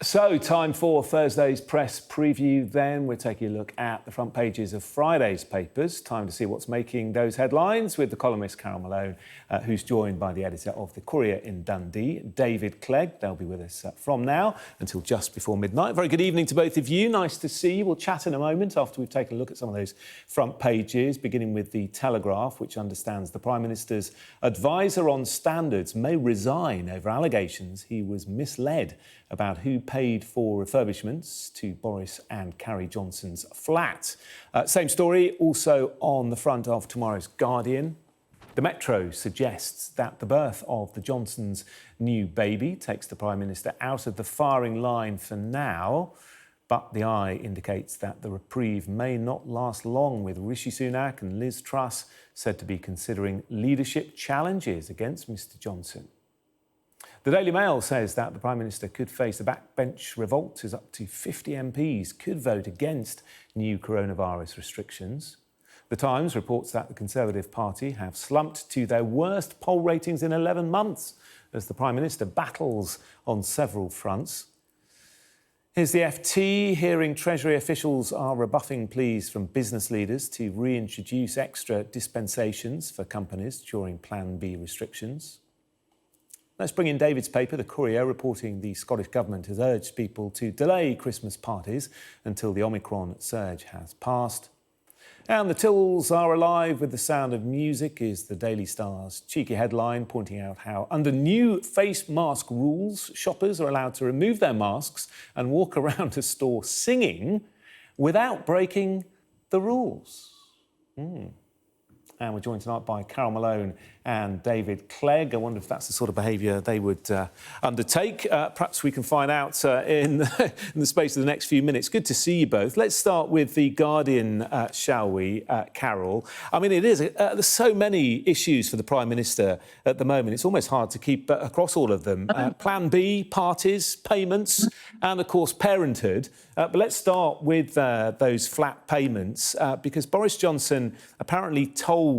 So, time for Thursday's press preview then. We're taking a look at the front pages of Friday's papers. Time to see what's making those headlines with the columnist Carole Malone, who's joined by the editor of the Courier in Dundee, David Clegg. They'll be with us from now until just before midnight. Very good evening to both of you. Nice to see you. We'll chat in a moment after we've taken a look at some of those front pages, beginning with the Telegraph, which understands the Prime Minister's advisor on standards may resign over allegations he was misled about who paid for refurbishments to Boris and Carrie Johnson's flat. Same story also on the front of tomorrow's Guardian. The Metro suggests that the birth of the Johnsons' new baby takes the Prime Minister out of the firing line for now. But the Eye indicates that the reprieve may not last long, with Rishi Sunak and Liz Truss said to be considering leadership challenges against Mr Johnson. The Daily Mail says that the Prime Minister could face a backbench revolt as up to 50 MPs could vote against new coronavirus restrictions. The Times reports that the Conservative Party have slumped to their worst poll ratings in 11 months as the Prime Minister battles on several fronts. Here's the FT hearing Treasury officials are rebuffing pleas from business leaders to reintroduce extra dispensations for companies during Plan B restrictions. Let's bring in David's paper, the Courier, reporting the Scottish Government has urged people to delay Christmas parties until the Omicron surge has passed. And the tills are alive with the sound of music is the Daily Star's cheeky headline, pointing out how under new face mask rules, shoppers are allowed to remove their masks and walk around a store singing without breaking the rules. And we're joined tonight by Carole Malone and David Clegg. I wonder if that's the sort of behaviour they would undertake. Perhaps we can find out in the space of the next few minutes. Good to see you both. Let's start with The Guardian, shall we, Carole? I mean, it is. There's so many issues for the Prime Minister at the moment. It's almost hard to keep across all of them. Plan B, parties, payments, and, of course, parenthood. But let's start with those flat payments, because Boris Johnson apparently told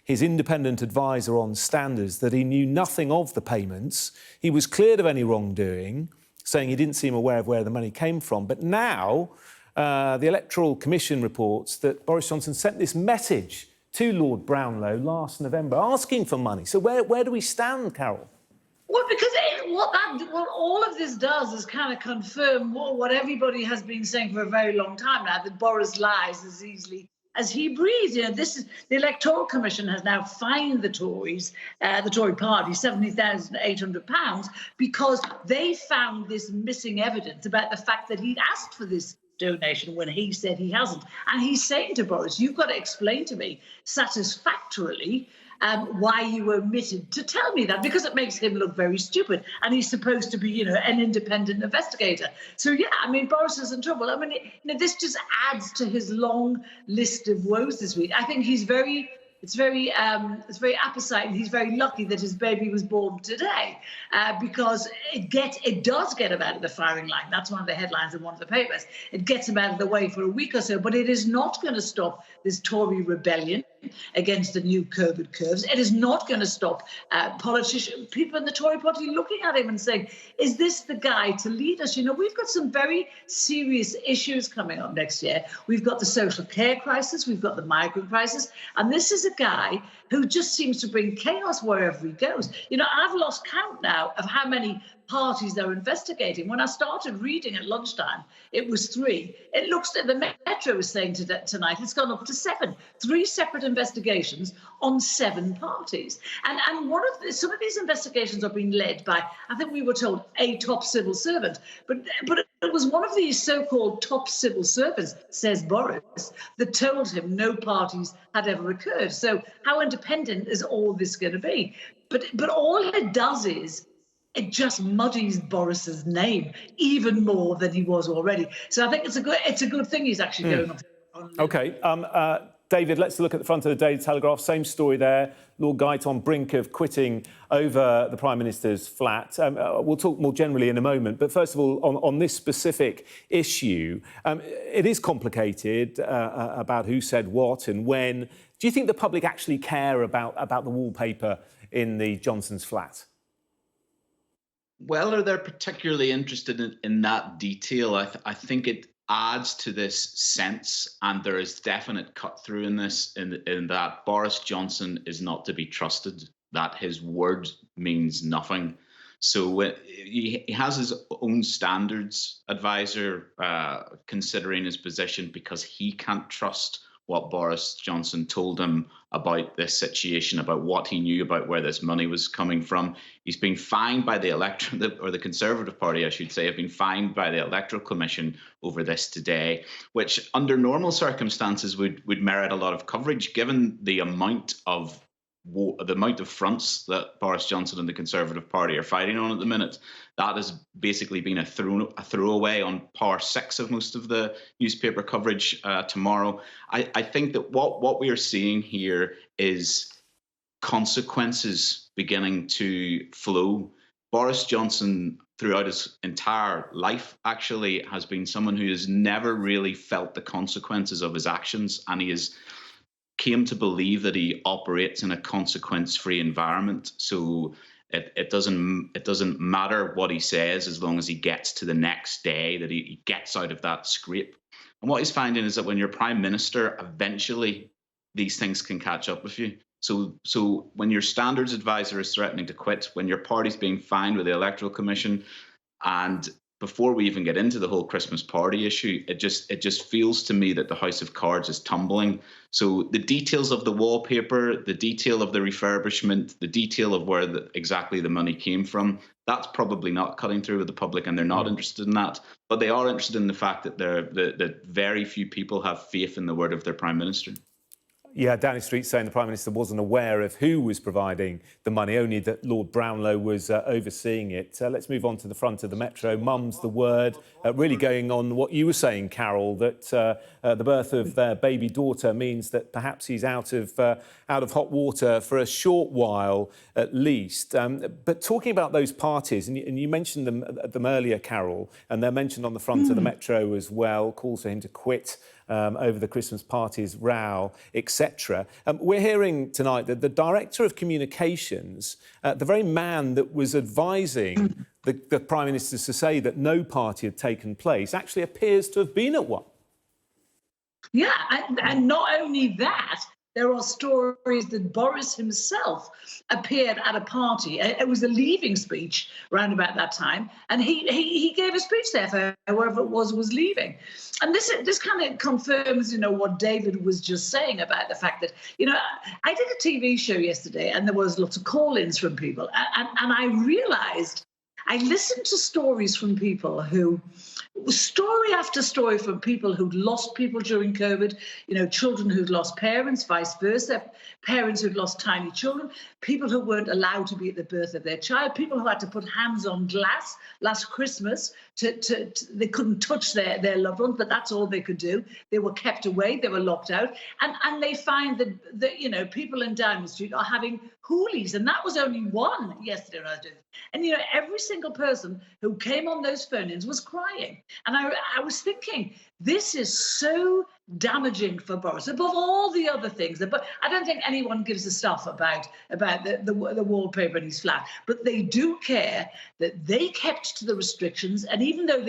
his independent advisor on standards that he knew nothing of the payments. He was cleared of any wrongdoing, saying he didn't seem aware of where the money came from. But now the Electoral Commission reports that Boris Johnson sent this message to Lord Brownlow last November asking for money. So where do we stand, Carole? Well, because what all of this does is kind of confirm what everybody has been saying for a very long time now, that Boris lies as easily as he breathes. You know, this is the Electoral Commission has now fined the Tories, the Tory party, £70,800 because they found this missing evidence about the fact that he'd asked for this donation when he said he hasn't. And he's saying to Boris, you've got to explain to me satisfactorily why you omitted to tell me that, because it makes him look very stupid, and he's supposed to be, you know, an independent investigator. So yeah, I mean, Boris is in trouble. I mean, you know, this just adds to his long list of woes this week. I think he's very. It's very apposite, and he's very lucky that his baby was born today, because it does get him out of the firing line. That's one of the headlines in one of the papers. It gets him out of the way for a week or so, but it is not going to stop this Tory rebellion against the new COVID curves. It is not going to stop politicians, people in the Tory party looking at him and saying, is this the guy to lead us? You know, we've got some very serious issues coming up next year. We've got the social care crisis, we've got the migrant crisis, and this is a guy who just seems to bring chaos wherever he goes. You know, I've lost count now of how many parties they're investigating. When I started reading at lunchtime, it was 3. It looks like the Metro was saying tonight it's gone up to 7. 3 separate investigations on 7 parties. And some of these investigations are being led by, I think we were told, a top civil servant. But it was one of these so-called top civil servants, says Boris, that told him no parties had ever occurred. So how independent is all this going to be? But all it does is it just muddies Boris's name even more than he was already. So I think it's a good thing he's actually going on. OK. David, let's look at the front of the Daily Telegraph. Same story there. Lord Guyte on brink of quitting over the Prime Minister's flat. We'll talk more generally in a moment. But first of all, on this specific issue, it is complicated about who said what and when. Do you think the public actually care about the wallpaper in the Johnsons' flat? Whether they're particularly interested in that detail, I think it adds to this sense, and there is definite cut through in this, in that Boris Johnson is not to be trusted, that his word means nothing. So he has his own standards advisor considering his position because he can't trust what Boris Johnson told him about this situation, about what he knew about where this money was coming from. He's been fined by the or the Conservative Party, I should say, have been fined by the Electoral Commission over this today, which under normal circumstances would merit a lot of coverage, given the amount of fronts that Boris Johnson and the Conservative Party are fighting on at the minute. That has basically been a throwaway on par 6 of most of the newspaper coverage tomorrow. I think that what we are seeing here is consequences beginning to flow. Boris Johnson, throughout his entire life, actually has been someone who has never really felt the consequences of his actions, and he has came to believe that he operates in a consequence-free environment. So it doesn't matter what he says as long as he gets to the next day, that he gets out of that scrape. And what he's finding is that when you're prime minister, eventually these things can catch up with you. So when your standards advisor is threatening to quit, when your party's being fined with the Electoral Commission, and before we even get into the whole Christmas party issue, it just feels to me that the House of Cards is tumbling. So the details of the wallpaper, the detail of the refurbishment, the detail of where exactly the money came from, that's probably not cutting through with the public, and they're not interested in that. But they are interested in the fact that that very few people have faith in the word of their Prime Minister. Yeah, Downing Street saying the Prime Minister wasn't aware of who was providing the money, only that Lord Brownlow was overseeing it. Let's move on to the front of the Metro. Mum's the word. Really going on what you were saying, Carole, that the birth of their baby daughter means that perhaps he's out of hot water for a short while at least. But talking about those parties, and you mentioned them earlier, Carole, and they're mentioned on the front of the Metro as well, calls for him to quit over the Christmas parties, row, etc. We're hearing tonight that the Director of Communications, the very man that was advising the Prime Minister to say that no party had taken place, actually appears to have been at one. Yeah, and not only that, there are stories that Boris himself appeared at a party. It was a leaving speech around about that time, and he gave a speech there for whoever it was leaving. And this kind of confirms, what David was just saying about the fact that, I did a TV show yesterday, and there was lots of call-ins from people, and I realised I listened to stories from people story after story from people who'd lost people during COVID, children who'd lost parents, vice versa, parents who'd lost tiny children, people who weren't allowed to be at the birth of their child, people who had to put hands on glass last Christmas they couldn't touch their loved ones, but that's all they could do. They were kept away, they were locked out. And they find that people in Downing Street are having hoolies, and that was only one yesterday when I was doing it. And, every single person who came on those phone-ins was crying. And I was thinking, this is so damaging for Boris, above all the other things. But I don't think anyone gives a stuff about the wallpaper in his flat. But they do care that they kept to the restrictions. And even though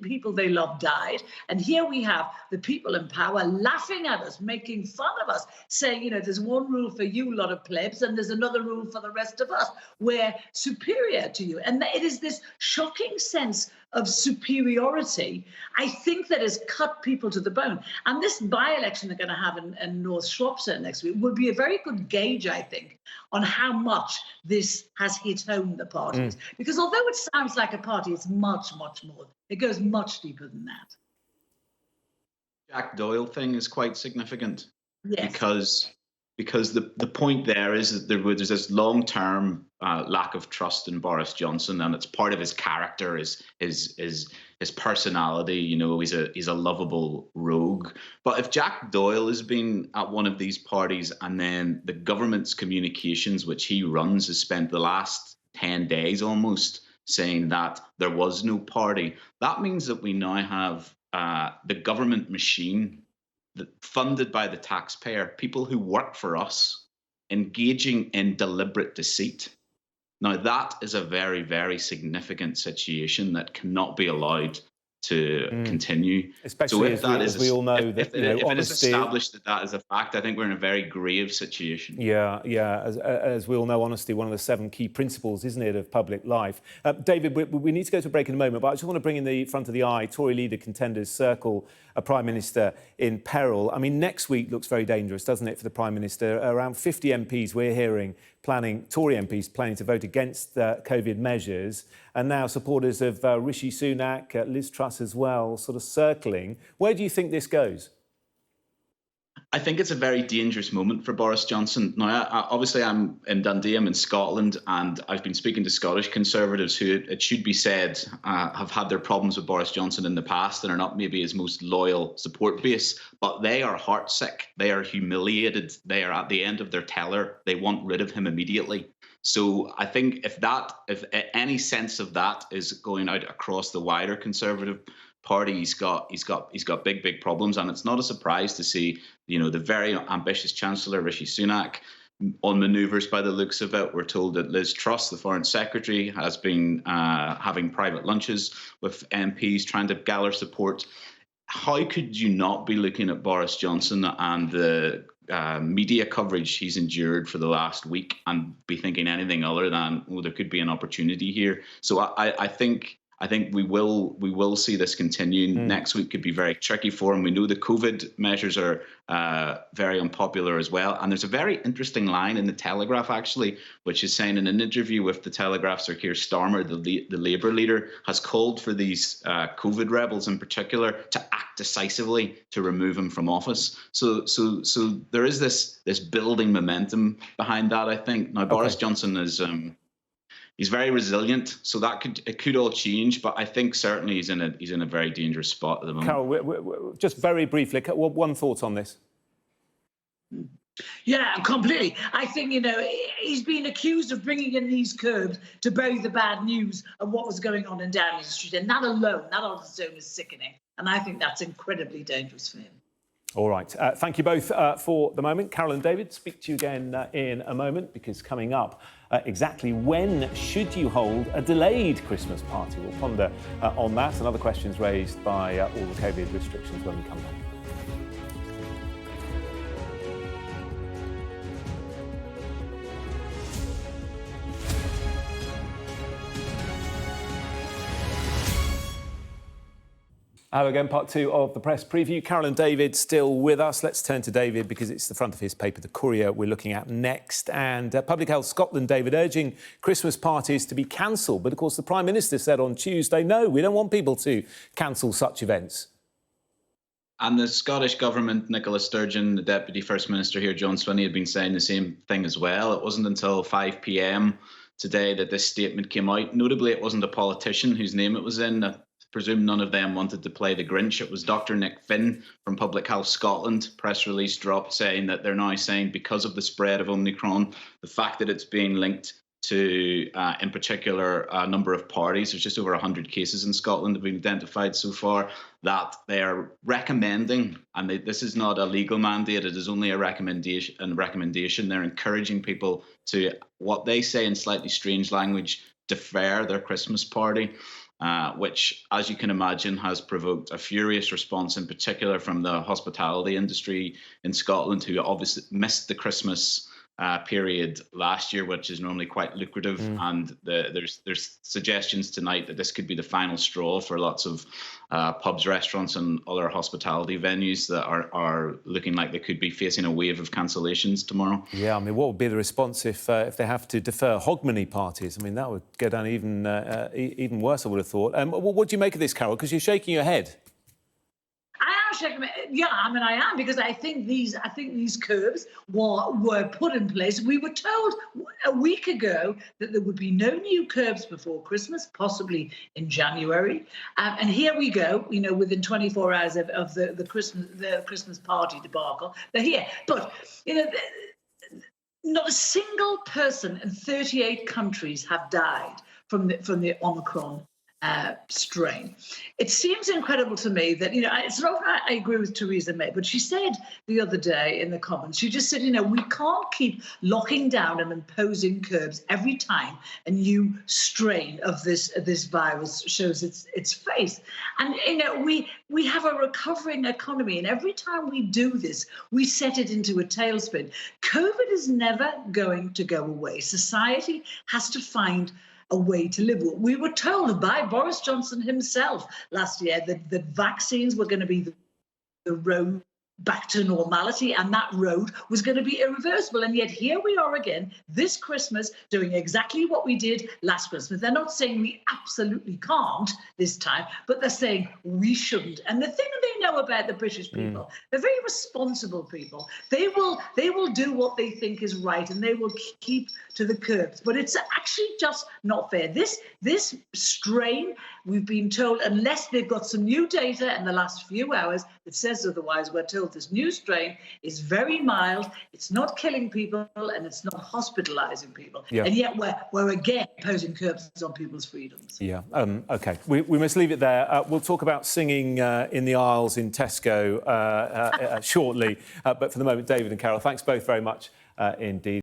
people they loved died, and here we have the people in power laughing at us, making fun of us, saying, there's one rule for you lot of plebs, and there's another rule for the rest of us. We're superior to you. And it is this shocking sense of superiority, I think, that has cut people to the bone. And this by-election they're going to have in North Shropshire next week will be a very good gauge, I think, on how much this has hit home the parties. Because although it sounds like a party, it's much, much more. It goes much deeper than that. Jack Doyle thing is quite significant. Yes. Because the point there is that there's this long-term lack of trust in Boris Johnson, and it's part of his character, his personality. He's a lovable rogue. But if Jack Doyle has been at one of these parties, and then the government's communications, which he runs, has spent the last 10 days almost saying that there was no party, that means that we now have the government machine funded by the taxpayer, people who work for us, engaging in deliberate deceit. Now, that is a very, very significant situation that cannot be allowed to continue. Especially So if that as we all know that, if it is honesty. established that that is a fact, I think we're in a very grave situation. Yeah. As we all know, honesty, one of the 7 key principles, isn't it, of public life? David, we need to go to a break in a moment, but I just want to bring in the front of the eye. Tory leader contenders circle a Prime Minister in peril. I mean, next week looks very dangerous, doesn't it, for the Prime Minister? Around 50 MPs we're hearing Tory MPs planning to vote against COVID measures, and now supporters of Rishi Sunak, Liz Truss as well, sort of circling. Where do you think this goes? I think it's a very dangerous moment for Boris Johnson. Now, obviously, I'm in Dundee, I'm in Scotland, and I've been speaking to Scottish Conservatives who, it should be said, have had their problems with Boris Johnson in the past and are not maybe his most loyal support base, but they are heartsick, they are humiliated, they are at the end of their tether, they want rid of him immediately. So I think if any sense of that is going out across the wider Conservative Party, he's got big problems, and it's not a surprise to see, the very ambitious Chancellor Rishi Sunak on manoeuvres by the looks of it. We're told that Liz Truss, the Foreign Secretary, has been having private lunches with MPs trying to gather support. How could you not be looking at Boris Johnson and the media coverage he's endured for the last week and be thinking anything other than, well, there could be an opportunity here? So I think we will see this continue. Next week could be very tricky for him. We know the COVID measures are very unpopular as well. And there's a very interesting line in the Telegraph, actually, which is saying in an interview with the Telegraph, Sir Keir Starmer, the Labour leader, has called for these COVID rebels in particular to act decisively to remove him from office. So there is this building momentum behind that, I think. Now, okay. Boris Johnson is... he's very resilient, so it could all change. But I think certainly he's in a very dangerous spot at the moment. Carole, just very briefly, one thought on this. Yeah, completely. I think, he's been accused of bringing in these curbs to bury the bad news of what was going on in Downing Street, and that on its own is sickening. And I think that's incredibly dangerous for him. All right. Thank you both for the moment. Carole and David, speak to you again in a moment, because coming up, exactly when should you hold a delayed Christmas party? We'll ponder on that and other questions raised by all the COVID restrictions when we come back. Hello again, part 2 of the press preview. Carole and David still with us. Let's turn to David because it's the front of his paper, the Courier, we're looking at next. And Public Health Scotland, David, urging Christmas parties to be cancelled. But of course, the Prime Minister said on Tuesday, no, we don't want people to cancel such events. And the Scottish Government, Nicola Sturgeon, the Deputy First Minister here, John Swinney, had been saying the same thing as well. It wasn't until 5 p.m. today that this statement came out. Notably, it wasn't a politician whose name it was in. I presume none of them wanted to play the Grinch. It was Dr. Nick Finn from Public Health Scotland. Press release dropped saying that they're now saying because of the spread of Omicron, the fact that it's being linked to, in particular, a number of parties, there's just over 100 cases in Scotland that have been identified so far, that they are recommending, and this is not a legal mandate, it is only a recommendation. They're encouraging people to, what they say in slightly strange language, defer their Christmas party. Which, as you can imagine, has provoked a furious response, in particular from the hospitality industry in Scotland, who obviously missed the Christmas period last year, which is normally quite lucrative. And there's suggestions tonight that this could be the final straw for lots of pubs, restaurants and other hospitality venues that are looking like they could be facing a wave of cancellations tomorrow. Yeah, I mean, what would be the response if they have to defer hogmanay parties? I mean, that would go down even worse, I would have thought. What do you make of this, Carole? Because you're shaking your head. Yeah, I am, because I think these curbs were put in place. We were told a week ago that there would be no new curbs before Christmas, possibly in January. And here we go, within 24 hours of the Christmas party debacle, they're here. But not a single person in 38 countries have died from the Omicron strain. It seems incredible to me that, it's not, I agree with Theresa May, but she said the other day in the Commons, she just said, we can't keep locking down and imposing curbs every time a new strain of this virus shows its face. And, we have a recovering economy, and every time we do this, we set it into a tailspin. COVID is never going to go away. Society has to find a way to live. We were told by Boris Johnson himself last year that vaccines were going to be the road back to normality, and that road was going to be irreversible. And yet here we are again this Christmas doing exactly what we did last Christmas. They're not saying we absolutely can't this time, but they're saying we shouldn't. And the thing that they know about the British people, they're very responsible people. They will do what they think is right, and they will keep to the curbs. But it's actually just not fair. This strain, we've been told, unless they've got some new data in the last few hours that says otherwise, we're told this new strain is very mild, it's not killing people, and it's not hospitalising people. Yeah. And yet we're again imposing curbs on people's freedoms. Yeah, OK. We must leave it there. We'll talk about singing in the aisles in Tesco shortly. But for the moment, David and Carole, thanks both very much indeed.